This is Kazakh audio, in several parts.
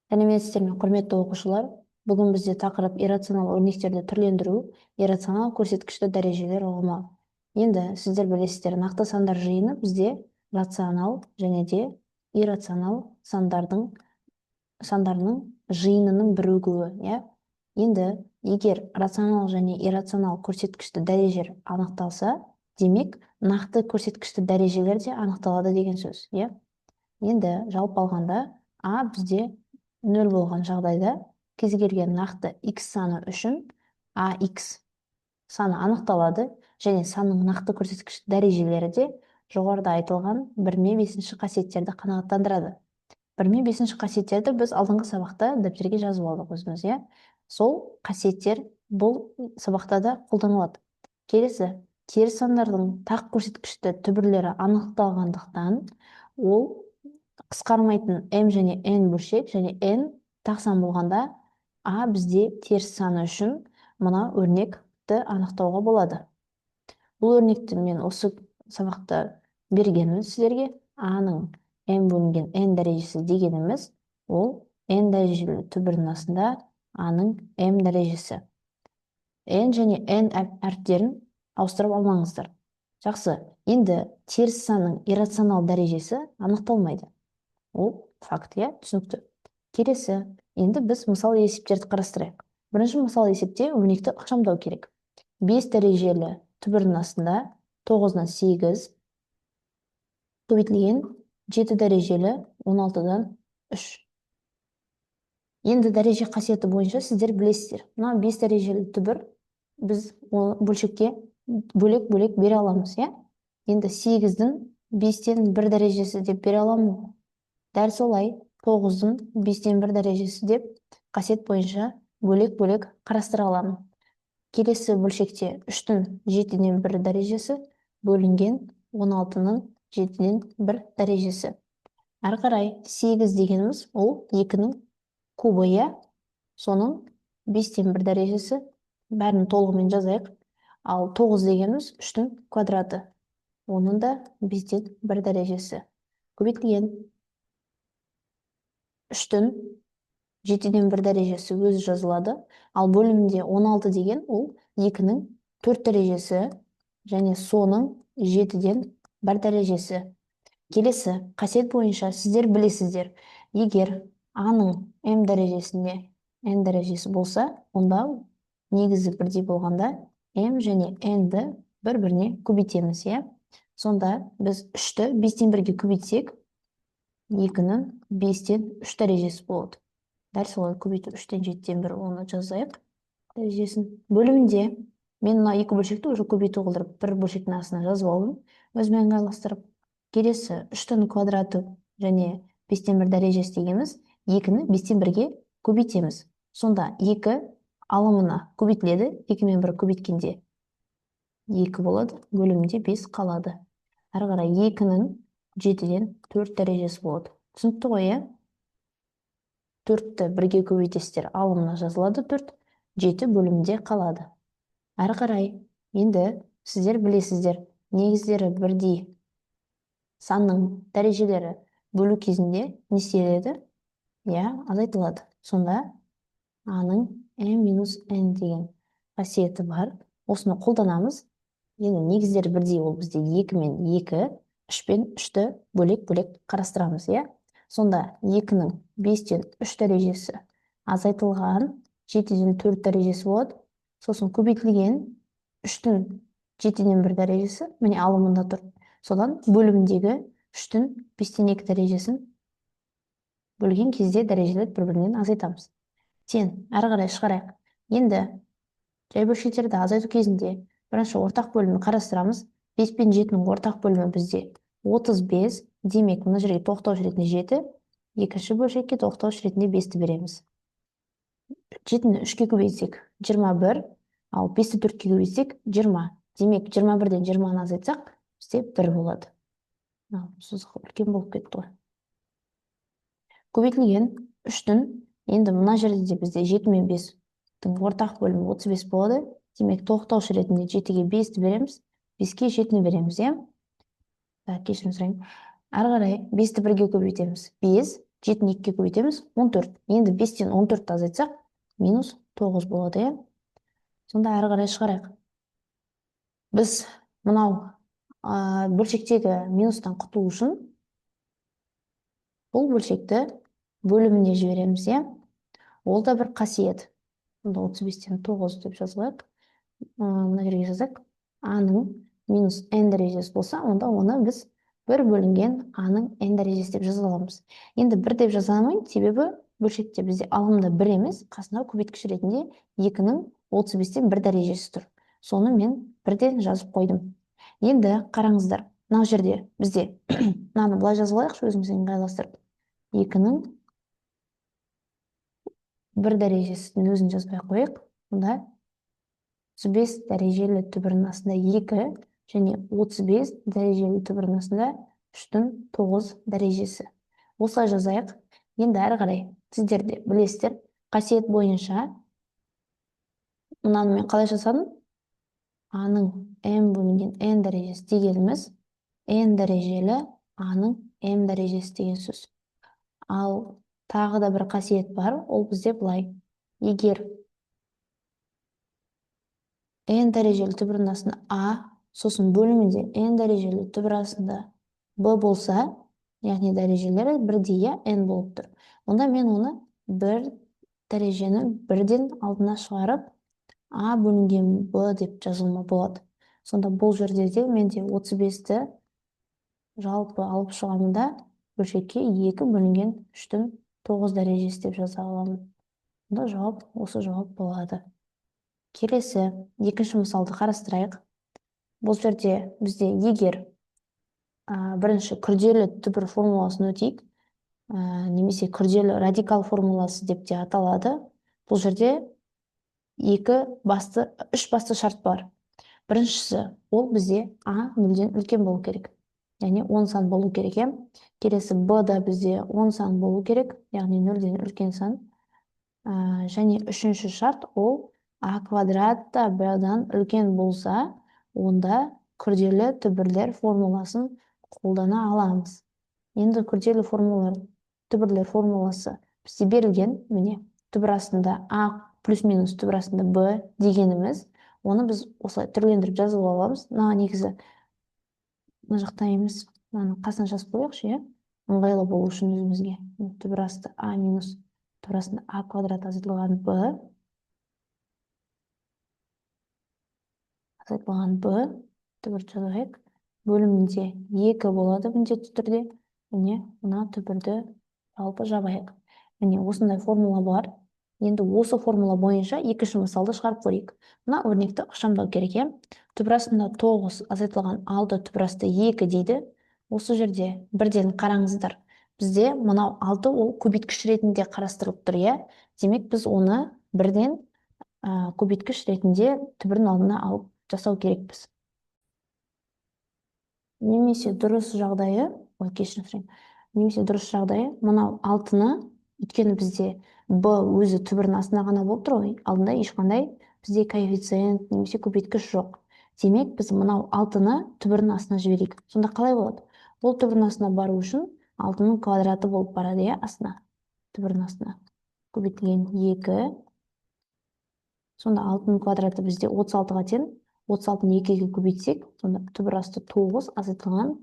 Сәлеметсіздер ме, құрметті оқушылар. Бүгін бізде тақырып иррационал өрнектерді түрлендіру, иррационал көрсеткішті дәрежелер ұғымы. Енді сіздер білесіздер, нақты сандар жиыны бізде рационал және де иррационал сандарының жиынының бірігуі, иә? Енді егер рационал және иррационал көрсеткішті дәрежелер анықталса, демек нақты көрсеткішті дәрежелер де анықталады деген сөз, иә? Енді жалпы алғанда а бізде 0 болған жағдайда кез келген нақты x саны үшін ax саны анықталады және санның нақты көрсеткіш дәрежелері де жоғарыда айтылған 1-5 қасиеттерді қанағаттандырады. 1-5 қасиеттерді біз алдыңғы сабақта дәптерге жазып алдық өзіміз, иә? Сол қасиеттер бұл сабақта да қолданылады. Келесі, теріс сандардың тақ көрсеткішті түбірлері анықталғандықтан ол қысқармайтын m және n бөлшек және n тақ сан болғанда а бізде теріс саны үшін мына өрнекті анықтауға болады. Бұл өрнекті мен осы сабақта бергенмін сіздерге. А-ның m бөлінген n дәрежесі дегеніміз ол n дәрежелі түбірінің астында а-ның m дәрежесі. n және n әріптерін ауыстырып алмаңыздар. Жақсы, енді теріс санның иррационал дәрежесі анықталмайды. Ол факт, иә, түсінікті. Келесі, енді біз мысал есептерді қарастырайық. Бірінші мысал есепте өрнекті ықшамдау керек. 5 дәрежелі түбірінің астында 9-нан 8 көбейтілген 7 дәрежелі 16-дан 3. Енді дәреже қасиеті бойынша сіздер білесіздер. Мына 5 дәрежелі түбір біз бөлшекке бөлек бере аламыз, иә? Енді 8-дің 5-тен 1 дәрежесі деп бере аламын. Дәл солай 9-дің 5-тен 1 дәрежесі деп қасиет бойынша бөлек қарастыра аламын. Келесі бөлшекте 3-тің 7-ден 1 дәрежесі бөлінген 16-ның 7-ден 1 дәрежесі. Әрі қарай 8 дегеніміз ол 2-ның кубы, иә? Соның 5-тен 1 дәрежесі, бәрін толығымен жазайық. Ал 9 дегеніміз 3-тің квадраты. Оның да 5-тен 1 дәрежесі. Көбейтілген 3-тің 7-ден 1 дәрежесі өзі жазылады. Ал бөлімінде 16 деген ол 2-ның 4 дәрежесі және соның 7-ден 1 дәрежесі. Келесі қасиет бойынша сіздер білесіздер, егер а-ның m дәрежесінде n дәрежесі болса, онда негізі бірдей болғанда m және n-ді бір-біріне көбейтеміз, иә? Сонда біз 3-ті 5-тен 1-ге көбейтсек, 2-ның 5-тен 3 дәрежесі болады. Дәл солай көбейту 3-тен 7-тен 1, оны жазайық дәрежесін. Бөлімінде мен мына 2 бөлшекті уже көбейту қылдырып, 1 бөлшектің астына жазып алдым, өзімен ыңғайластырып. Келесі 3-тің квадраты және 5-тен 1 дәрежесі дегеніміз 2-ні 5-тен 1-ге көбейтеміз. Сонда 2 алымына көбейтіледі, 2-мен 1 көбейткенде 2 болады, бөлімінде 5 қалады. Әрі қарай 2-ның 7-ден 4 дәрежесі болады. Түсінікті ғой, иә? 4-ті 1-ге көбейтесіздер, алымына жазылады 4, 7 бөлімінде қалады. Әрі қарай, енді сіздер білесіздер, негіздері бірдей санның дәрежелері бөлу кезінде не істеледі? Иә, азайтылады. Сонда а-ның m-n деген қасиеті бар. Осыны қолданамыз. Енді негіздері бірдей, ол бізде 2 мен 2, 3 пен 3-ті бөлек қарастырамыз, иә? Сонда 2-ның 5-тен 3 дәрежесі азайтылған 7-ден 4 дәрежесі болады. Сосын көбейтілген 3-тің 7-ден 1 дәрежесі, міне алымында тұр. Содан бөліміндегі 3-тің 5-тен 2 дәрежесін бөлген кезде дәрежелер бір-бірінен азайтамыз. Тен, әрі қарай шығарайық. Енді жай бөлшектерді азайту кезінде бірінші ортақ бөлімін қарастырамыз. 5 пен 7-нің ортақ бөлімі бізде 35, демек мына жерге тоқтауыш ретінде 7, екінші бөлшекке тоқтауыш ретінде 5-ті береміз. 7-ні 3-ке көбейтсек 21, ал 5-ті 4-ке көбейтсек 20. Демек 21-ден 20-ны азайтсақ, бізде 1 болады. Сызық үлкен болып кетті ғой. Көбейтілген 3-тің, енді мына жерде де бізде 7 мен 5-тің ортақ бөлімі 35 болады. Демек тоқтауыш ретінде 7-ге 5-ті береміз, 5-ке 7-ні береміз, иә? Кешірім сұрайын. Әрі қарай 5-ті 1-ге көбейтеміз. 5, 7-ні 2-ге көбейтеміз, 14. Енді 5-тен 14-ті азайтсақ, минус 9 болады, е. Сонда әрі қарай шығарайық. Біз мынау бөлшектегі минустан құтылу үшін бұл бөлшекті бөліміне жібереміз, е. Ол да бір қасиет. 35-тен 9 деп жазылайық. Мына жерге жазайық. А-ның минус n дәрежесі болса, онда оны біз бір бөлінген А-ның n дәрежесі деп жаза аламыз. Енді бір деп жаза алмаймын, себебі бөлшекте бізде алымда бір емес, қасына көбейткіш ретінде 2-ның 35-тен 1 дәрежесі тұр. Соны мен бірден жазып қойдым. Енді қараңыздар, мына жерде бізде мынаны былай жазып алайықшы, өзімізге ыңғайластырып. 2-ның 1 дәрежесінің өзін жазбай қойық. Онда 35 дәрежелі түбірінің астында 2 және 35 дәрежелі түбірінің астында 3-тің 9 дәрежесі. Осылай жазайық. Енді әрі қарай сіздер де білесіздер, қасиет бойынша мынаны мен қалай жасадым? А-ның m бөлінген n дәрежесі дегеніміз n дәрежелі А-ның m дәрежесі деген сөз. Ал тағы да бір қасиет бар, ол бізде былай. Егер n дәрежелі түбірінің астында А, сосын бөлімінде n дәрежелі түбір астында b болса, яғни дәрежелері бірдей, n болып тұр. Онда мен оны бір дәрежені бірден алдына шығарып, А бөлінген b деп жазылма болады. Сонда бұл жерде де менде 35-ті жалпы алып шығамында бөлшекке 2 бөлінген 3-тің 9 дәрежесі деп жаза аламын. Онда жауап осы жауап болады. Келесі екінші мысалды қарастырайық. Бұл жерде бізде егер бірінші күрделі түбір формуласын өтейік, немесе күрделі радикал формуласы деп те аталады. Бұл жерде 3 басты шарт бар. Біріншісі, ол бізде А 0-ден үлкен болу керек. Яғни 10 сан болу керек. Келесі Б да бізде 10 сан болу керек, яғни 0-ден үлкен сан. Және үшінші шарт, ол А квадратта Б-дан үлкен болса, онда күрделі түбірлер формуласын қолдана аламыз. Енді күрделі түбірлер формуласы бізде берілген, міне, түбір астында А плюс-минус түбір астында Б дегеніміз, оны біз осылай түрлендіріп жазып аламыз. Негізі мына жақта емес, қасына жазып қояйықшы, ыңғайлы болу үшін өзімізге. Түбір асты А минус түбір астында А квадрат азайтылған Б. Азайтылған Б, түбір жазайық. Бөлімінде 2 болады міндетті түрде. Міне, мына түбірді жалпы жабайық. Міне, осындай формула бар. Енді осы формула бойынша екінші мысалды шығарып көрейік. Мына өрнекті ықшамдау керек. Түбір астында 9 азайтылған 6 түбір асты 2 дейді. Осы жерде бірден қараңыздар. Бізде мынау 6 ол көбейткіш ретінде қарастырылып тұр. Демек біз оны бірден көбейткіш ретінде түбірдің алдына алып жасау керекпіз. Немесе дұрыс жағдайы, немесе дұрыс жағдайы, мынау 6-ны, өйткені бізде Б өзі түбірдің астына ғана болып тұр ғой, алдында ешқандай бізде коэффициент немесе көбейткіш жоқ. Демек біз мынау 6-ны түбірдің астына жіберейік. Сонда қалай болады? Бұл түбірдің астына бару үшін 6-ның квадраты болып барады, астына, түбірдің астына. Көбейтілген 2. Сонда 6-ның квадраты бізде 36-ға тең. 36-ны 2-ге көбейтсек, сонда түбір асты 9 азайтылған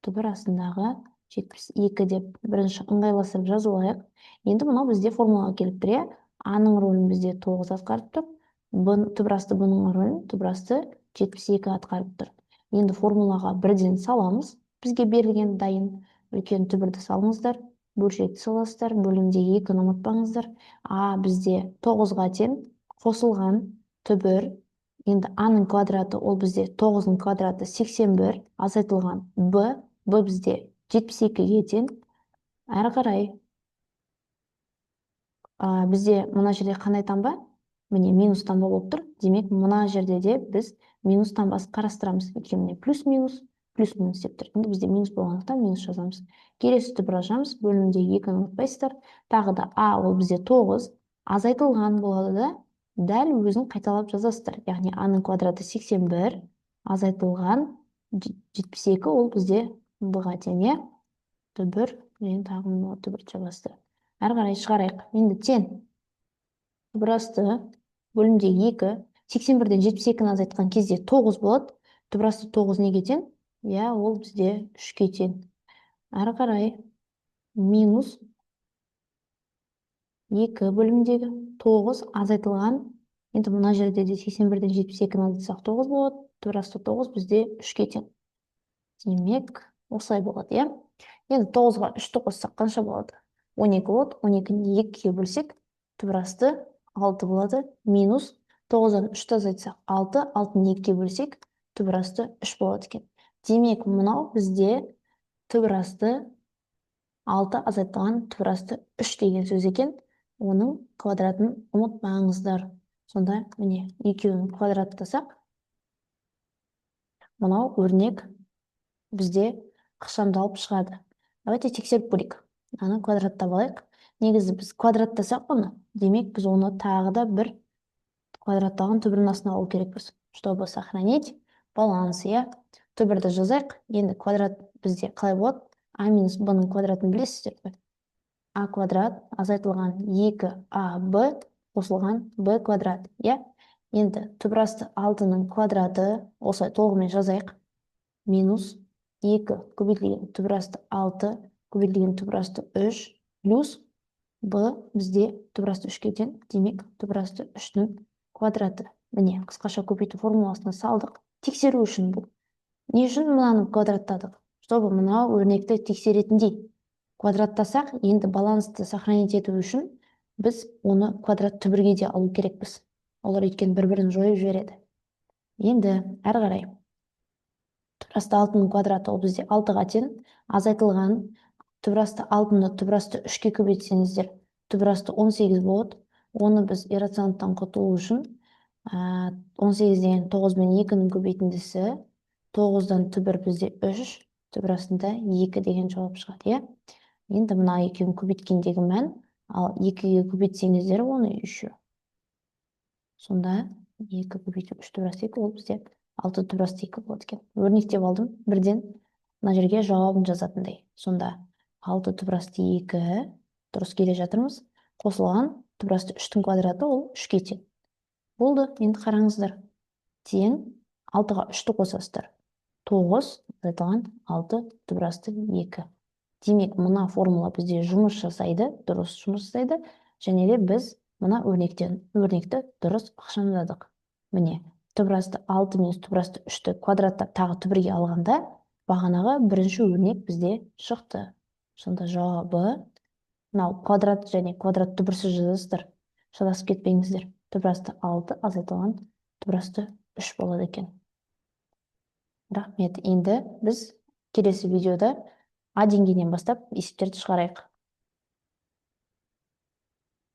түбір астындағы 72 деп бірінші ыңғайластырып жазу алайық. Енді мынау бізде формулаға келіп тұр. А-ның рөлін бізде 9 атқарып тұр. Түбір асты Б-ның рөлін түбір асты 72 атқарып тұр. Енді формулаға бірден саламыз. Бізге берілген дайын үлкен түбірді салыңыздар, бөлшекті саласыздар, бөлімде 2-ні ұмытпаңыздар. А бізде 9-ға тең, қосылған түбір. Енді А-ның квадраты ол бізде 9-ның квадраты 81 азайтылған Б бізде 72-ге тең. Әрі қарай бізде мына жерде қандай таңба? Міне минус таңба болып тұр. Демек, мына жерде де біз минус таңбасын қарастырамыз. Өйткені плюс-минус деп тұр. Енді бізде минус болғандықтан минус жазамыз. Келесі түбір ашамыз. Бөлімде 2-ні ұмытпайсыздар. Тағы да А ол бізде 9 азайтылған болады да, дәл өзін қайталап жазасыздар. Яғни А-ның квадраты 81 азайтылған 72 ол бізде Б-ға тең, түбір Мен тағы мына түбіртші басты. Әрі қарай шығарайық. Енді тең. Түбірасты бөлімдегі 2. 81-ден 72-ні азайтқан кезде 9 болады. Түбірасты 9 неге тең? Я, ол бізде 3-ке тең. Әрі қарай минус 2 бөлімдегі 9 азайтылған. Енді мына жерде де 81-ден 72-ні азайтсақ 9 болады. Түбірасты 9 бізде 3-ке тең. Демек, осылай болады, иә? Енді 9-ға 3-ті қоссақ қанша болады? 12 болады. 12-ні 2-ге бөлсек, түбірасты 6 болады. Минус 9-дан 3-ті азайтсақ 6, 6-ны 2-ге бөлсек, түбірасты 3 болады екен. Демек, мынау бізде түбірасты 6 азайтылған түбірасты 3 деген сөз екен. Оның квадратын ұмытпаңыздар. Сонда, міне, екеуін квадраттасақ, мынау өрнек бізде ықшамдалып шығады. Давайте тексеріп көрейік. Аны квадраттап алайық. Негізі біз квадраттасақ оны, демек біз оны тағы да бір квадратталған түбірдің астына алу керекпіз. Чтобы сохранить баланс, иә? Түбірді жазайық. Енді квадрат бізде қалай болады? А минус Б-ның квадратын білесіздер ғой. А квадрат азайтылған 2АБ қосылған Б квадрат, иә? Енді түбірасты 6-ның квадраты, осылай толығымен жазайық. Минус 2 көбейтілген түбірасты 6 көбейтілген түбірасты 3 плюс Б бізде түбірасты 3-ке тең, демек түбірасты 3-ның квадраты. Міне, қысқаша көбейту формуласына салдық. Тексеру үшін бұл. Не үшін мынаны квадраттадық? Чтобы мына өрнекті тексеретіндей. Квадраттасақ, енді балансты сохранить ету үшін біз оны квадрат түбірге де алу керекпіз. Олар өйткені бір-бірін жойып жібереді. Енді әрі қарай. Түбірасты 6-ның квадраты ол бізде 6-ға тең. Азайтылған түбірасты 6-ны түбірасты 3-ке көбейтсеңіздер, түбірасты 18 болады. Оны біз иррационалдықтан құтылу үшін 18 деген 9 мен 2-ның көбейтіндісі, 9-дан түбір бізде 3, түбірасында 2 деген жауап шығады, иә? Енді мына екеуін көбейткендегі мән, ал 2-ге көбейтсеңіздер оны 3. Сонда 2 көбейту 3 түбірасты 2 ол бізде 6 түбірасты 2 болады екен. Өрнектеп алдым, бірден мына жерге жауабын жазатындай. Сонда 6 түбірасты 2 дұрыс келе жатырмыз. Қосылған түбірасты 3-тің квадраты ол 3-ке тең. Болды, енді қараңыздар. Тең 6-ға 3-ті қосасыздар. 9 азайтылған 6 түбірасты 2. Демек, мына формула бізде жұмыс жасайды, дұрыс жұмыс жасайды, және де біз мына өрнекті дұрыс ықшамдадық. Міне, түбірасты 6 минус түбірасты 3-ті квадраттап тағы түбірге алғанда, бағанағы бірінші өрнек бізде шықты. Сонда жауабы, мынау квадрат және квадрат түбірсіз жазасыздар. Шатасып кетпеңіздер. Түбірасты 6 азайтылған түбірасты 3 болады екен. Рахмет. Енді біз келесі видеода А деңгейінен бастап есептерді шығарайық.